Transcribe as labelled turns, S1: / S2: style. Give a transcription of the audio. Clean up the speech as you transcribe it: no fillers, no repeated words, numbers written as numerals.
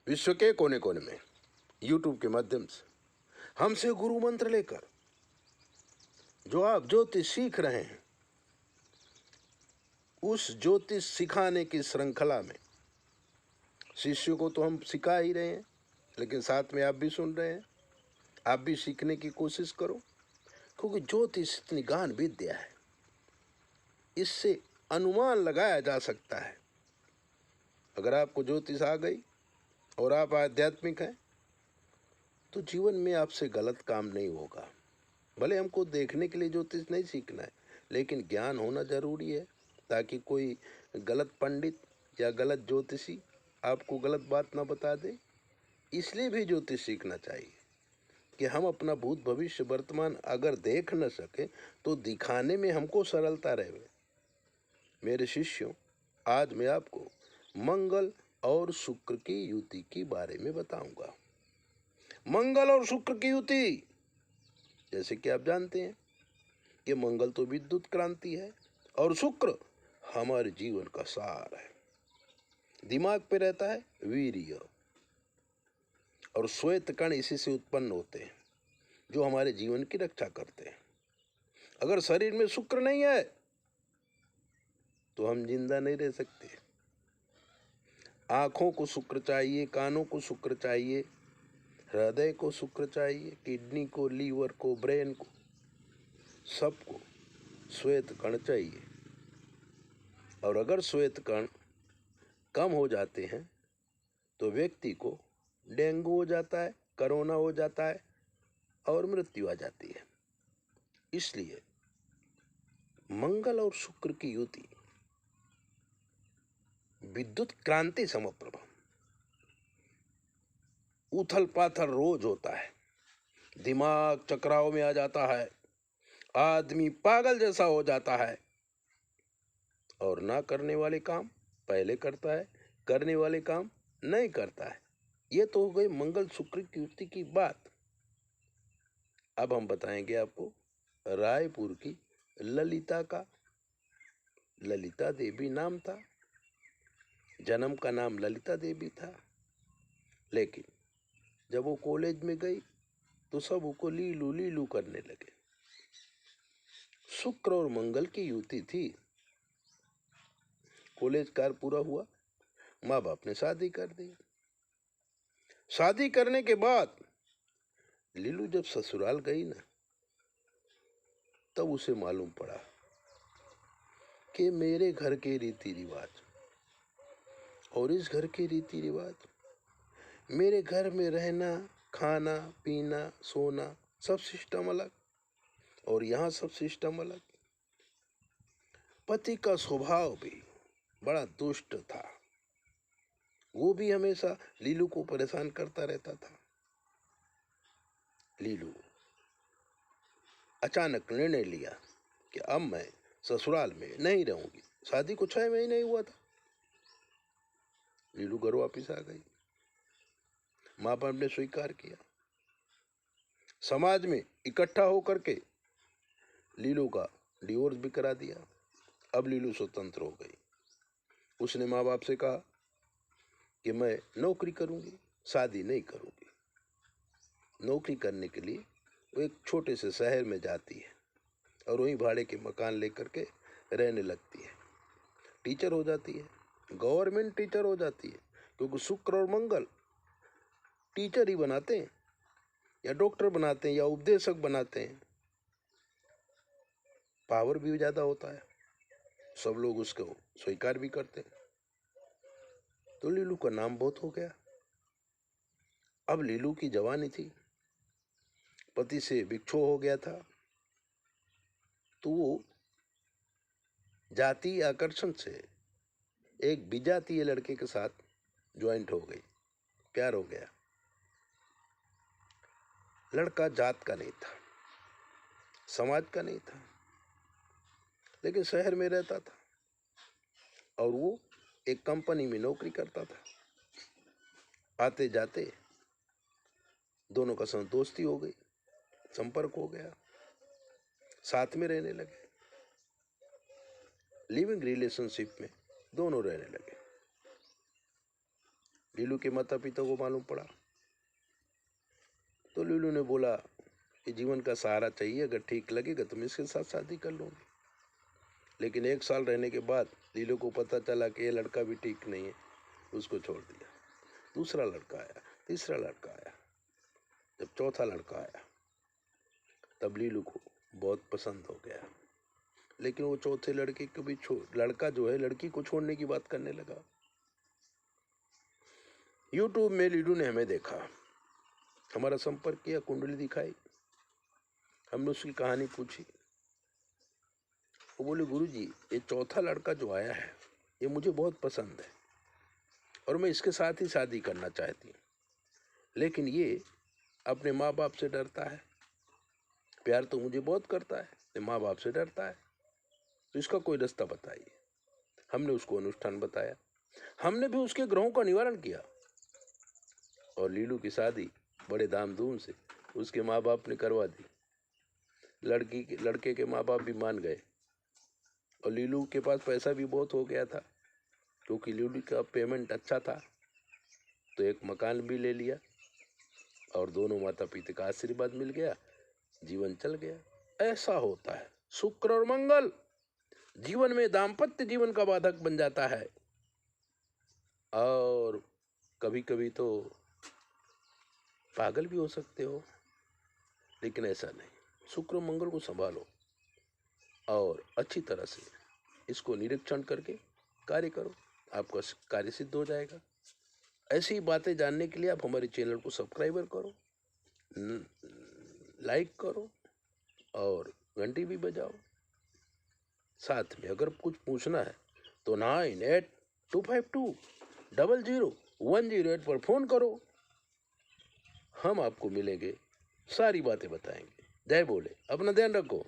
S1: विश्व के कोने कोने में यूट्यूब के माध्यम से हमसे गुरु मंत्र लेकर जो आप ज्योतिष सीख रहे हैं, उस ज्योतिष सिखाने की श्रृंखला में शिष्यों को तो हम सिखा ही रहे हैं, लेकिन साथ में आप भी सुन रहे हैं। आप भी सीखने की कोशिश करो, क्योंकि ज्योतिष इतनी गहन विद्या है, इससे अनुमान लगाया जा सकता है। अगर आपको ज्योतिष आ गई और आप आध्यात्मिक हैं तो जीवन में आपसे गलत काम नहीं होगा। भले हमको देखने के लिए ज्योतिष नहीं सीखना है, लेकिन ज्ञान होना जरूरी है, ताकि कोई गलत पंडित या गलत ज्योतिषी आपको गलत बात ना बता दे। इसलिए भी ज्योतिष सीखना चाहिए कि हम अपना भूत भविष्य वर्तमान अगर देख न सके तो दिखाने में हमको सरलता रहे। मेरे शिष्यों, आज मैं आपको मंगल और शुक्र की युति के बारे में बताऊंगा। मंगल और शुक्र की युति, जैसे कि आप जानते हैं कि मंगल तो विद्युत क्रांति है और शुक्र हमारे जीवन का सार है। दिमाग पे रहता है वीर्य, और श्वेत कण इसी से उत्पन्न होते हैं जो हमारे जीवन की रक्षा करते हैं। अगर शरीर में शुक्र नहीं है तो हम जिंदा नहीं रह सकते। आंखों को शुक्र चाहिए, कानों को शुक्र चाहिए, हृदय को शुक्र चाहिए, किडनी को, लीवर को, ब्रेन को, सबको श्वेत कण चाहिए। और अगर श्वेत कण कम हो जाते हैं तो व्यक्ति को डेंगू हो जाता है, कोरोना हो जाता है और मृत्यु आ जाती है। इसलिए मंगल और शुक्र की युति विद्युत क्रांति समप्रभ। उथल पाथल रोज होता है, दिमाग चक्राव में आ जाता है, आदमी पागल जैसा हो जाता है और ना करने वाले काम पहले करता है, करने वाले काम नहीं करता है। ये तो हो गई मंगल शुक्र की युति की बात। अब हम बताएंगे आपको रायपुर की ललिता का। ललिता देवी नाम था, जन्म का नाम ललिता देवी था, लेकिन जब वो कॉलेज में गई तो सब उसको लीलू लीलू करने लगे। शुक्र और मंगल की युति थी। कॉलेज कार पूरा हुआ, माँ बाप ने शादी कर दी। शादी करने के बाद लीलू जब ससुराल गई ना, तब उसे मालूम पड़ा कि मेरे घर के रीति रिवाज और इस घर के रीति रिवाज, मेरे घर में रहना, खाना पीना, सोना, सब सिस्टम अलग और यहाँ सब सिस्टम अलग। पति का स्वभाव भी बड़ा दुष्ट था, वो भी हमेशा लीलू को परेशान करता रहता था। लीलू अचानक निर्णय लिया कि अब मैं ससुराल में नहीं रहूंगी। शादी को 6 महीने ही हुआ था। लीलू घर वापिस आ गई, माँ बाप ने स्वीकार किया। समाज में इकट्ठा होकर के लीलू का डिवोर्स भी करा दिया। अब लीलू स्वतंत्र हो गई। उसने माँ बाप से कहा कि मैं नौकरी करूंगी, शादी नहीं करूंगी। नौकरी करने के लिए वो एक छोटे से शहर में जाती है और वहीं भाड़े के मकान लेकर के रहने लगती है। टीचर हो जाती है, गवर्नमेंट टीचर हो जाती है, क्योंकि शुक्र और मंगल टीचर ही बनाते हैं या डॉक्टर बनाते हैं या उपदेशक बनाते हैं। पावर भी ज़्यादा होता है, सब लोग उसको स्वीकार भी करते हैं। तो लीलू का नाम बहुत हो गया। अब लीलू की जवानी थी, पति से विक्षोभ हो गया था, तो वो जातीय आकर्षण से एक विजातीय लड़के के साथ ज्वाइंट हो गई, प्यार हो गया। लड़का जात का नहीं था, समाज का नहीं था, लेकिन शहर में रहता था और वो एक कंपनी में नौकरी करता था। आते जाते दोनों का संग दोस्ती हो गई, संपर्क हो गया, साथ में रहने लगे, लिविंग रिलेशनशिप में दोनों रहने लगे। लीलू के माता पिता को मालूम पड़ा तो लीलू ने बोला कि जीवन का सहारा चाहिए, अगर ठीक लगेगा तो मैं इसके साथ शादी कर लूँगी। लेकिन 1 साल रहने के बाद लीलू को पता चला कि ये लड़का भी ठीक नहीं है, उसको छोड़ दिया। दूसरा लड़का आया, तीसरा लड़का आया, जब चौथा लड़का आया तब लीलू को बहुत पसंद हो गया। लेकिन वो चौथे लड़के को भी लड़का जो है लड़की को छोड़ने की बात करने लगा। यूट्यूब में लीलू ने हमें देखा, हमारा संपर्क किया, कुंडली दिखाई, हमने उसकी कहानी पूछी। वो बोले गुरुजी ये चौथा लड़का जो आया है ये मुझे बहुत पसंद है और मैं इसके साथ ही शादी करना चाहती हूँ, लेकिन ये अपने माँ बाप से डरता है। प्यार तो मुझे बहुत करता है, माँ बाप से डरता है, तो इसका कोई रास्ता बताइए। हमने उसको अनुष्ठान बताया, हमने भी उसके ग्रहों का निवारण किया और लीलू की शादी बड़े धामधूम से उसके माँ बाप ने करवा दी। लड़के के माँ बाप भी मान गए और लीलू के पास पैसा भी बहुत हो गया था क्योंकि लीलू का पेमेंट अच्छा था, तो एक मकान भी ले लिया और दोनों माता पिता का आशीर्वाद मिल गया, जीवन चल गया। ऐसा होता है, शुक्र और मंगल जीवन में दाम्पत्य जीवन का बाधक बन जाता है और कभी कभी तो पागल भी हो सकते हो, लेकिन ऐसा नहीं। शुक्र मंगल को संभालो और अच्छी तरह से इसको निरीक्षण करके कार्य करो, आपका कार्य सिद्ध हो जाएगा। ऐसी बातें जानने के लिए आप हमारे चैनल को सब्सक्राइबर करो, लाइक करो और घंटी भी बजाओ। साथ में अगर कुछ पूछना है तो 9825200108 पर फोन करो, हम आपको मिलेंगे, सारी बातें बताएंगे। जय बोले, अपना ध्यान रखो।